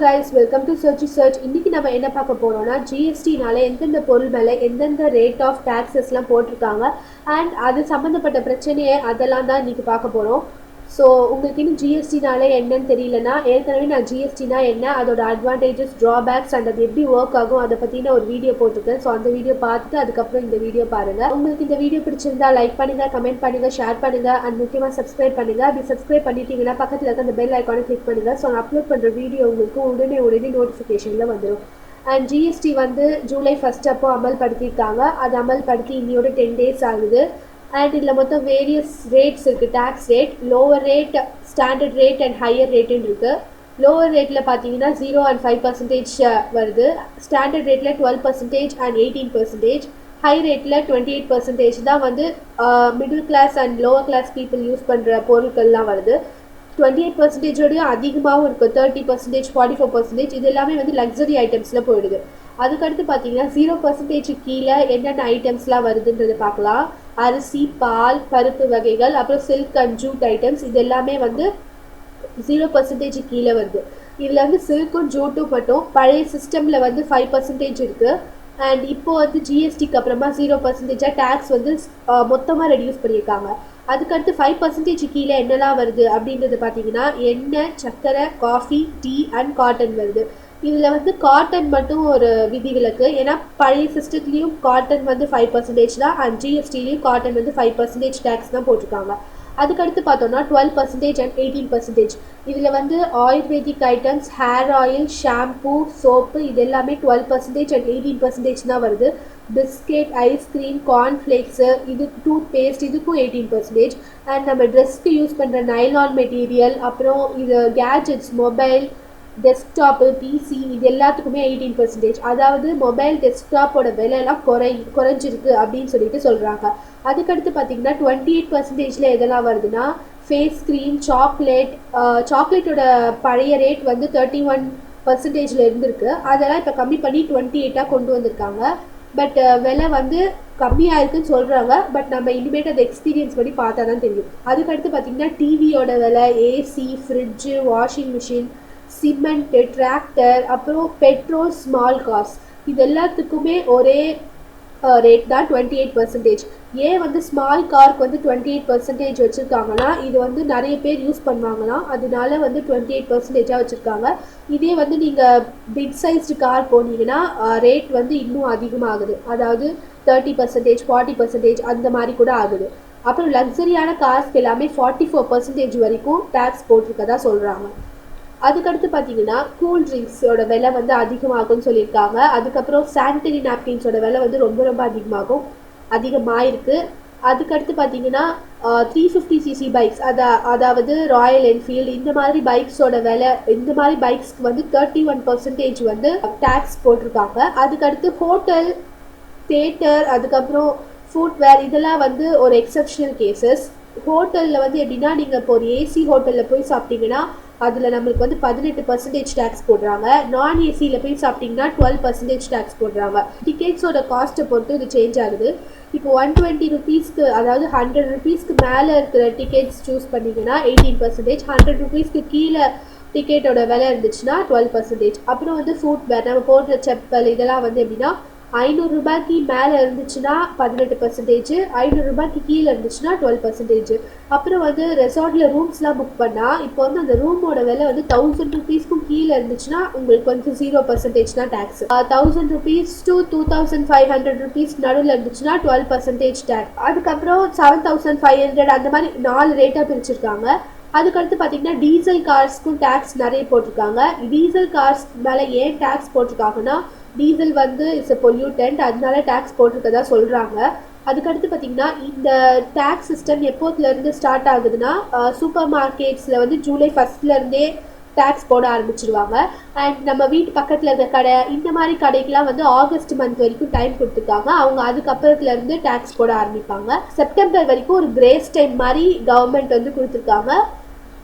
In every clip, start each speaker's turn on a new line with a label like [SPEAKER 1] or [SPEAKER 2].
[SPEAKER 1] guys, welcome to Search. இன்னைக்கு நம்ம என்ன பார்க்க போறோம்னா GST-னால எந்தெந்த பொருள் மேல எந்தெந்த ரேட் ஆஃப் டாக்ஸஸ்லாம் போட்டிருக்காங்க அண்ட் அது சம்மந்தப்பட்ட பிரச்சனையை அதெல்லாம் தான் இன்னைக்கு பார்க்க போறோம். ஸோ உங்களுக்கு இன்னும் GST-னால என்னன்னு தெரியலனா ஏற்கனவே நான் GST-னா என்ன, அதோட அட்வான்டேஜஸ், ட்ராபேக்ஸ் அண்ட் அது எப்படி ஒர்க் ஆகும் அதை பற்றின ஒரு வீடியோ போட்டிருக்கேன். ஸோ அந்த வீடியோ பார்த்துட்டு அதுக்கப்புறம் இந்த வீடியோ பாருங்கள். உங்களுக்கு இந்த வீடியோ பிடிச்சிருந்தா லைக் பண்ணுங்கள், கமெண்ட் பண்ணுங்கள், ஷேர் பண்ணுங்கள் அண்ட் முக்கியமாக சப்ஸ்கிரைப் பண்ணுங்கள். அப்படி சப்ஸ்கிரைப் பண்ணிட்டீங்கன்னா பக்கத்தில் இருக்க அந்த பெல் ஐக்கானை கிளிக் பண்ணுங்கள். ஸோ நான் அப்லோட் பண்ணுற வீடியோ உங்களுக்கு உடனே நோட்டிஃபிகேஷனில் வந்துடும். அண்ட் GST வந்து ஜூலை 1 அப்போ அமல்படுத்தியிருக்காங்க. அது அமல்படுத்தி இன்னையோட 10 days ஆகுது. அண்ட் இதில் மொத்தம் வேரியஸ் ரேட்ஸ் இருக்குது. Tax rate, lower rate, standard rate and higher ரேட்டுன்னு இருக்குது. லோவர் ரேட்டில் பார்த்தீங்கன்னா 0 and 5% வருது. ஸ்டாண்டர்ட் ரேட்டில் 12% and 18%. ஹை ரேட்டில் 28% தான் வந்து middle class and lower class people use பண்ணுற பொருட்கள்லாம் வருது. 28% அதிகமாகவும் இருக்குது. 30%, 44%. இது எல்லாமே வந்து லக்ஸரி ஐட்டம்ஸில் போயிடுது. அதுக்கடுத்து பார்த்தீங்கன்னா 0% கீழே என்னென்ன ஐட்டம்ஸ்லாம் வருதுன்றது பார்க்கலாம். அரிசி, பால், பருப்பு வகைகள், அப்புறம் சில்க் அண்ட் ஜூட் ஐட்டம்ஸ், இது எல்லாமே வந்து 0% கீழே வருது. இதில் வந்து சில்க்கும் ஜூட்டும் மட்டும் பழைய சிஸ்டமில் வந்து 5% இருக்குது. அண்ட் இப்போ வந்து GSTக்கு அப்புறமா 0% டேக்ஸ் வந்து மொத்தமாக ரெடியூஸ் பண்ணியிருக்காங்க. அதுக்கடுத்து 5% கீழே என்னெல்லாம் வருது அப்படின்றது பார்த்தீங்கன்னா எண்ணெய், சர்க்கரை, காஃபி, டீ அண்ட் காட்டன் வருது. இதில் வந்து காட்டன் மட்டும் ஒரு விதிவிலக்கு. ஏன்னா பழைய சிஸ்டத்துலேயும் காட்டன் வந்து 5% தான் அண்ட் GSTலையும் காட்டன் வந்து 5% டேக்ஸ் தான் போட்டிருக்காங்க. அதுக்கடுத்து பார்த்தோன்னா 12% அண்ட் 18%. இதில் வந்து ayurvedic items, hair oil, shampoo, soap இது எல்லாமே 12% அண்ட் 18% தான் வருது. பிஸ்கெட், ஐஸ்கிரீம், கார்ன்ஃப்ளேக்ஸு, இது டூத் பேஸ்ட், இதுக்கும் 18%. அண்ட் நம்ம ட்ரெஸ்க்கு யூஸ் பண்ணுற நைலான் மெட்டீரியல், அப்புறம் இது கேட்ஜெட்ஸ், மொபைல், டெஸ்க்டாப்பு, பிசி இது எல்லாத்துக்குமே 18%. அதாவது மொபைல், டெஸ்க்டாப்போட விலையெல்லாம் குறைஞ்சிருக்கு அப்படின்னு சொல்லிட்டு சொல்கிறாங்க. அதுக்கடுத்து பார்த்தீங்கன்னா 28%ல் எதெல்லாம் வருதுன்னா ஃபேஸ் க்ரீம், சாக்லேட்டோட பழைய ரேட் வந்து 31%ல் இருந்திருக்கு. அதெல்லாம் இப்போ கம்மி பண்ணி 28 கொண்டு வந்திருக்காங்க. பட் விலை வந்து கம்மியாக இருக்குன்னு சொல்கிறாங்க. பட் நம்ம இனிமேட்டு அதை எக்ஸ்பீரியன்ஸ் பண்ணி பார்த்தா தான் தெரியும். அதுக்கடுத்து பார்த்திங்கன்னா டிவியோட விலை, AC, fridge, washing machine, cement, tractor, அப்புறம் பெட்ரோல், ஸ்மால் கார்ஸ் இது எல்லாத்துக்குமே ஒரே ரேட் தான் 28%. ஏன் வந்து ஸ்மால் காருக்கு வந்து 28% வச்சுருக்காங்கன்னா இது வந்து நிறைய பேர் யூஸ் பண்ணுவாங்களாம், அதனால வந்து 28% வச்சுருக்காங்க. இதே வந்து நீங்கள் பிக் சைஸ்டு கார் போனீங்கன்னா ரேட் வந்து இன்னும் அதிகமாகுது. அதாவது 30%, 40% அந்த மாதிரி கூட ஆகுது. அப்புறம் லக்ஸரியான கார்ஸ்க்கு எல்லாமே 44% வரைக்கும் டேக்ஸ் போட்டிருக்கதா சொல்கிறாங்க. அதுக்கடுத்து பார்த்தீங்கன்னா கூல் ட்ரிங்க்ஸோட விலை வந்து அதிகமாகும்னு சொல்லியிருக்காங்க. அதுக்கப்புறம் சானிட்டரி நாப்கின்ஸோட விலை வந்து ரொம்ப அதிகமாயிருக்கு. அதுக்கடுத்து பார்த்தீங்கன்னா 350cc பைக்ஸ், அதாவது ராயல் என்ஃபீல்டு இந்த மாதிரி பைக்ஸோட விலை, இந்த மாதிரி பைக்ஸ்க்கு வந்து 31% வந்து டேக்ஸ் போட்டிருக்காங்க. அதுக்கடுத்து ஹோட்டல், தியேட்டர், அதுக்கப்புறம் ஃபுட்வேர் இதெல்லாம் வந்து ஒரு எக்ஸப்ஷனல் கேசஸ். ஹோட்டலில் வந்து எப்படின்னா நீங்கள் இப்போ ஒரு ஏசி ஹோட்டலில் போய் சாப்பிட்டீங்கன்னா அதில் நம்மளுக்கு வந்து 18% டேக்ஸ் போடுறாங்க. நான் ஏசியில் போய் சாப்பிட்டிங்கன்னா 12% டேக்ஸ் போடுறாங்க. டிக்கெட்ஸோட காஸ்ட்டை பொறுத்து இது சேஞ்ச் ஆகுது. இப்போ 120 rupeesக்கு, அதாவது 100 rupeesக்கு மேலே இருக்கிற டிக்கெட்ஸ் சூஸ் பண்ணிங்கன்னா 18%, 100 rupeesக்கு கீழே டிக்கெட்டோட விலை இருந்துச்சுன்னா 12%. அப்புறம் வந்து ஃபுட்வேர், நம்ம போடுற செப்பல் இதெல்லாம் வந்து எப்படின்னா 500 ரூபாய்க்கு மேலே இருந்துச்சுன்னா 18%, 500 ரூபாய்க்கு கீழே இருந்துச்சுன்னா 12%. அப்புறம் வந்து ரெசார்ட்டில் ரூம்ஸ்லாம் புக் பண்ணால் இப்போ வந்து அந்த ரூமோட விலை வந்து 1000 rupeesக்கும் கீழே இருந்துச்சுன்னா உங்களுக்கு வந்து 0% தான் டேக்ஸ். 1000 rupees to 2500 rupees நடுவில் இருந்துச்சுன்னா 12% டேக்ஸ். அதுக்கப்புறம் 7500 அந்த மாதிரி 4 ரேட்டாக பிரிச்சிருக்காங்க. அதுக்கடுத்து பார்த்தீங்கன்னா டீசல் கார்ஸ்க்கும் டேக்ஸ் நிறைய போட்டிருக்காங்க. டீசல் கார்ஸ் மேலே ஏன் டேக்ஸ் போட்டிருக்காங்கன்னா டீசல் வந்து இட்ஸ் எ பொல்யூட்டன்ட், அதனால டேக்ஸ் போட்டிருக்கதா சொல்கிறாங்க. அதுக்கடுத்து பார்த்திங்கன்னா இந்த டேக்ஸ் சிஸ்டம் எப்போதுலேருந்து ஸ்டார்ட் ஆகுதுன்னா சூப்பர் மார்க்கெட்ஸில் வந்து ஜூலை 1 டேக்ஸ் போட ஆரம்பிச்சிருவாங்க. அண்ட் நம்ம வீட்டு பக்கத்தில் இருக்க கடை, இந்த மாதிரி கடைக்கெலாம் வந்து ஆகஸ்ட் மந்த் வரைக்கும் டைம் கொடுத்துருக்காங்க. அவங்க அதுக்கப்புறத்துலேருந்து டேக்ஸ் போட ஆரம்பிப்பாங்க. செப்டம்பர் வரைக்கும் ஒரு கிரேஸ் டைம் மாதிரி கவர்மெண்ட் வந்து கொடுத்துருக்காங்க.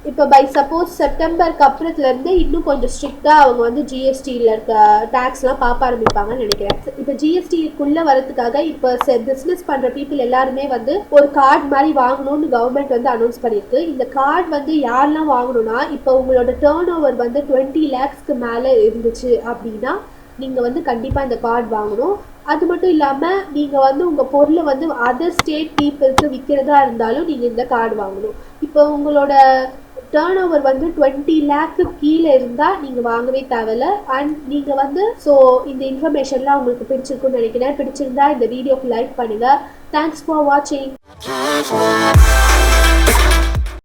[SPEAKER 1] இப்போ பை சப்போஸ் செப்டம்பருக்கு அப்புறத்துலேருந்து இன்னும் கொஞ்சம் ஸ்ட்ரிக்டாக அவங்க வந்து ஜிஎஸ்டியில் இருக்க டேக்ஸ்லாம் பார்க்க ஆரம்பிப்பாங்கன்னு நினைக்கிறேன். இப்போ ஜிஎஸ்டிக்குள்ளே வரதுக்காக இப்போ பிஸ்னஸ் பண்ணுற பீப்புள் எல்லாருமே வந்து ஒரு கார்டு மாதிரி வாங்கணும்னு கவர்மெண்ட் வந்து அனௌன்ஸ் பண்ணியிருக்கு. இந்த கார்டு வந்து யாரெல்லாம் வாங்கணும்னா, இப்போ உங்களோட டேர்ன் ஓவர் வந்து 20 lakhsக்கு மேலே இருந்துச்சு அப்படின்னா நீங்கள் வந்து கண்டிப்பாக இந்த கார்டு வாங்கணும். அது மட்டும் இல்லாமல் நீங்கள் வந்து உங்கள் பொருளை வந்து அதர் ஸ்டேட் பீப்புளுக்கு விற்கிறதா இருந்தாலும் நீங்கள் இந்த கார்டு வாங்கணும். இப்போ உங்களோட டேர்ன் ஓவர் வந்து 20 லேக்கு கீழே இருந்தால் நீங்கள் வாங்கவே தேவையில்ல. அண்ட் நீங்கள் வந்து இந்த இன்ஃபர்மேஷன்லாம் உங்களுக்கு பிடிச்சிருக்குன்னு நினைக்கிறேன். பிடிச்சிருந்தா இந்த வீடியோக்கு லைக் பண்ணுங்கள். தேங்க்ஸ் ஃபார் வாட்சிங்.